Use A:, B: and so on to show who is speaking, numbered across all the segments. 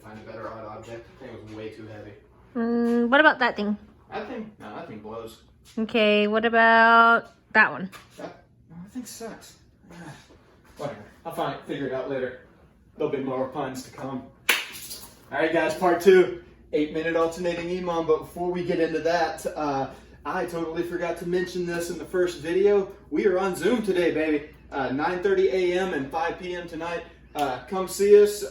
A: find a better odd object. I think it was way too heavy.
B: What about that thing?
A: That thing blows.
B: Okay, what about that one?
A: I think sucks. Whatever. I'll figure it out later. There'll be more puns to come. All right, guys, part 2. 8-minute alternating EMOM. But before we get into that, I totally forgot to mention this in the first video. We are on Zoom today, baby. 9:30 a.m. and 5 p.m. tonight. Come see us.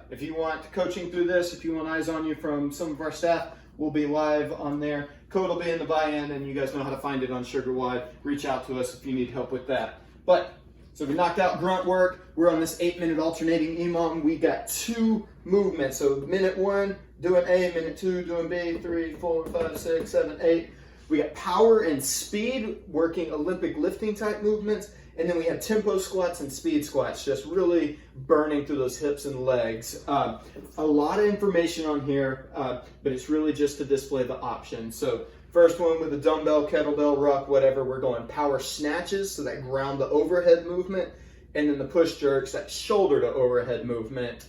A: If you want coaching through this, if you want eyes on you from some of our staff, we'll be live on there. Code will be in the buy-in, and you guys know how to find it on SugarWide. Reach out to us if you need help with that. But, so we knocked out grunt work. We're on this 8-minute alternating EMOM. We got 2 movements. So minute 1, doing A, minute 2, doing B, 3, 4, 5, 6, 7, 8. We got power and speed, working Olympic lifting type movements. And then we have tempo squats and speed squats, just really burning through those hips and legs. A lot of information on here, but it's really just to display the options. So first one with a dumbbell, kettlebell, ruck, whatever, we're going power snatches, so that ground to overhead movement. And then the push jerks, that shoulder to overhead movement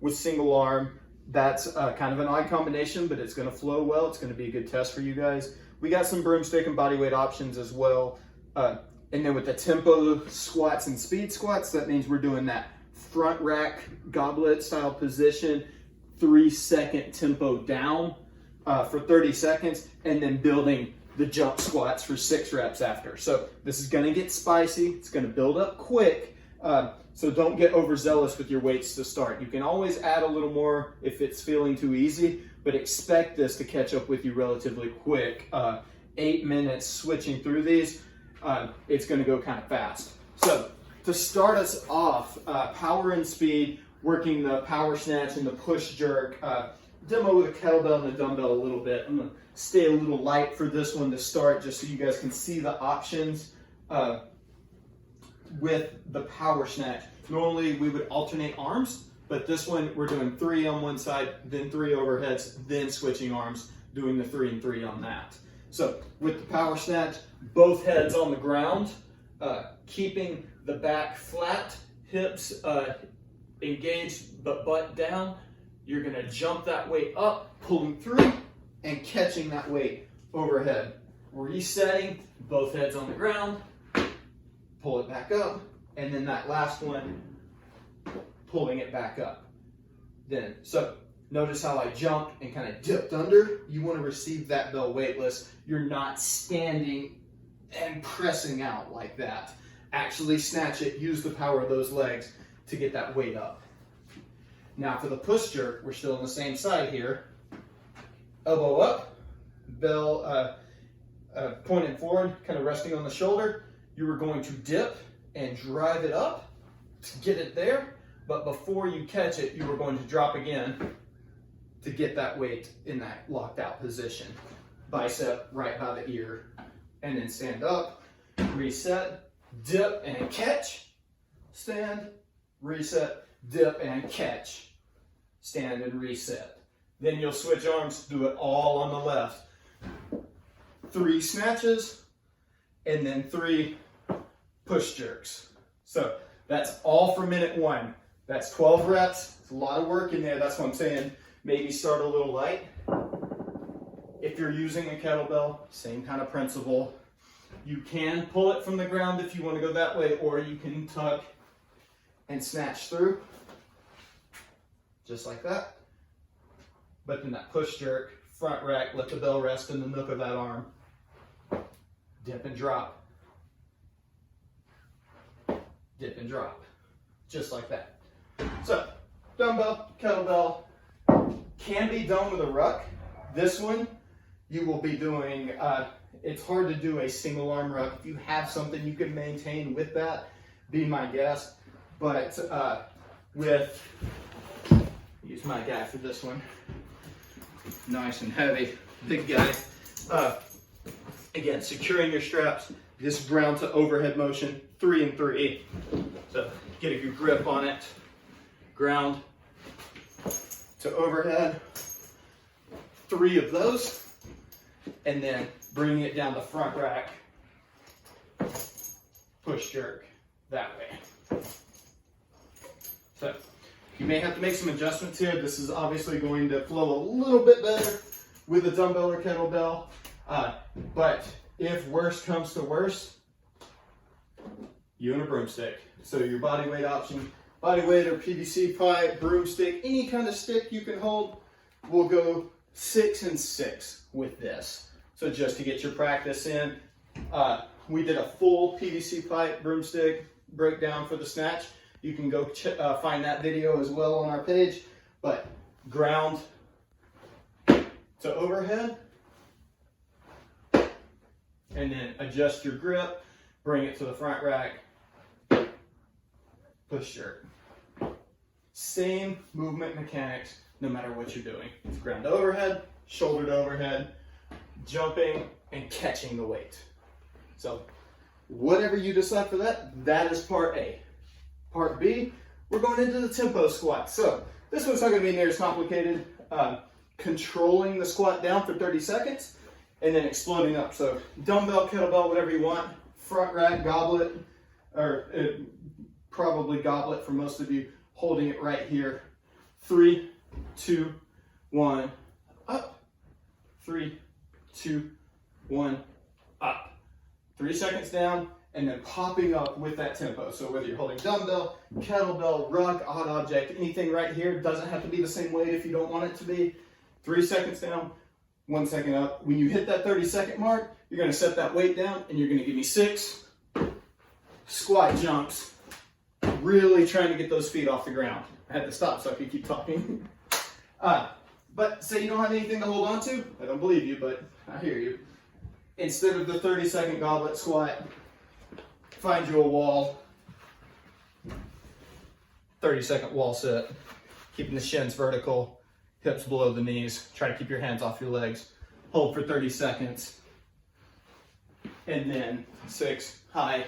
A: with single arm. That's kind of an odd combination, but it's gonna flow well. It's gonna be a good test for you guys. We got some broomstick and bodyweight options as well. And then with the tempo squats and speed squats, that means we're doing that front rack goblet style position, 3-second tempo down for 30 seconds, and then building the jump squats for 6 reps after. So this is gonna get spicy. It's gonna build up quick. So don't get overzealous with your weights to start. You can always add a little more if it's feeling too easy, but expect this to catch up with you relatively quick. 8 minutes switching through these. It's going to go kind of fast. So to start us off, power and speed, working the power snatch and the push jerk. Demo with a kettlebell and a dumbbell a little bit. I'm going to stay a little light for this one to start, just so you guys can see the options with the power snatch. Normally we would alternate arms, but this one we're doing 3 on one side, then 3 overheads, then switching arms, doing the 3 and 3 on that. So with the power snatch, both heads on the ground, keeping the back flat, hips engaged but butt down. You're gonna jump that weight up, pulling through, and catching that weight overhead. Resetting, both heads on the ground, pull it back up, and then that last one, pulling it back up. Then, so notice how I jumped and kind of dipped under. You want to receive that bell weightless. You're not standing and pressing out like that. Actually snatch it, use the power of those legs to get that weight up. Now for the push jerk, we're still on the same side here. Elbow up, bell pointing forward, kind of resting on the shoulder. You are going to dip and drive it up to get it there, but before you catch it, you are going to drop again to get that weight in that locked out position. Bicep right by the ear. And then stand up, reset, dip and catch, stand, reset, dip and catch, stand and reset. Then you'll switch arms, do it all on the left. 3 snatches, and then 3 push jerks. So that's all for minute 1. That's 12 reps. It's a lot of work in there. That's what I'm saying. Maybe start a little light. If you're using a kettlebell, same kind of principle. You can pull it from the ground if you want to go that way, or you can tuck and snatch through, just like that. But then that push jerk, front rack, let the bell rest in the nook of that arm. Dip and drop. Dip and drop. Just like that. So, dumbbell, kettlebell, can be done with a ruck. This one, you will be doing, it's hard to do a single arm ruck. If you have something you can maintain with that, be my guest. But use my guy for this one. Nice and heavy, big guy. Again, securing your straps. This ground to overhead motion, 3 and 3. So get a good grip on it. Ground to overhead, 3 of those, and then bringing it down the front rack, push jerk that way. So You may have to make some adjustments here. This is obviously going to flow a little bit better with a dumbbell or kettlebell. But if worst comes to worst, you and a broomstick. So your body weight option, body weight or PVC pipe, broomstick, any kind of stick you can hold, we'll go 6 and 6 with this. So just to get your practice in, we did a full PVC pipe broomstick breakdown for the snatch. You can go find that video as well on our page. But ground to overhead, and then adjust your grip, bring it to the front rack, push jerk. Same movement mechanics no matter what you're doing. It's ground to overhead, shoulder to overhead, jumping and catching the weight. So whatever you decide for that, that is part A. Part B, we're going into the tempo squat. So this one's not going to be near as complicated. Controlling the squat down for 30 seconds and then exploding up. So dumbbell, kettlebell, whatever you want. Front rack, goblet, or probably goblet for most of you. Holding it right here. 3, 2, 1, up. 3, 2, 1, up. 3 seconds down, and then popping up with that tempo. So whether you're holding dumbbell, kettlebell, ruck, odd object, anything right here, doesn't have to be the same weight if you don't want it to be. 3 seconds down, 1 second up. When you hit that 30-second mark, you're gonna set that weight down and you're gonna give me 6 squat jumps, really trying to get those feet off the ground. I had to stop so I could keep talking. But say you don't have anything to hold on to, I don't believe you, but I hear you. Instead of the 30-second goblet squat, find you a wall, 30-second wall sit, keeping the shins vertical, hips below the knees. Try to keep your hands off your legs. Hold for 30 seconds. And then 6 high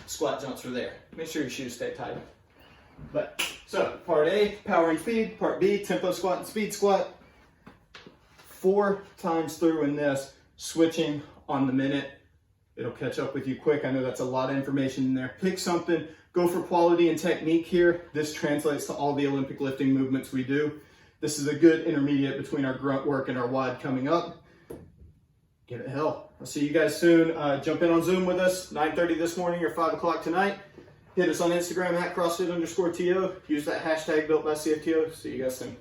A: squat jumps are there. Make sure your shoes stay tight. But so part A, power and speed. Part B, tempo squat and speed squat. 4 times through in this, switching on the minute. It'll catch up with you quick. I know that's a lot of information in there. Pick something, go for quality and technique here. This translates to all the Olympic lifting movements we do. This is a good intermediate between our grunt work and our WOD coming up. Give it hell. I'll see you guys soon. Jump in on Zoom with us, 9:30 this morning or 5 o'clock tonight. Hit us on Instagram at CrossFit_TO. Use that hashtag built by CFTO. See you guys soon.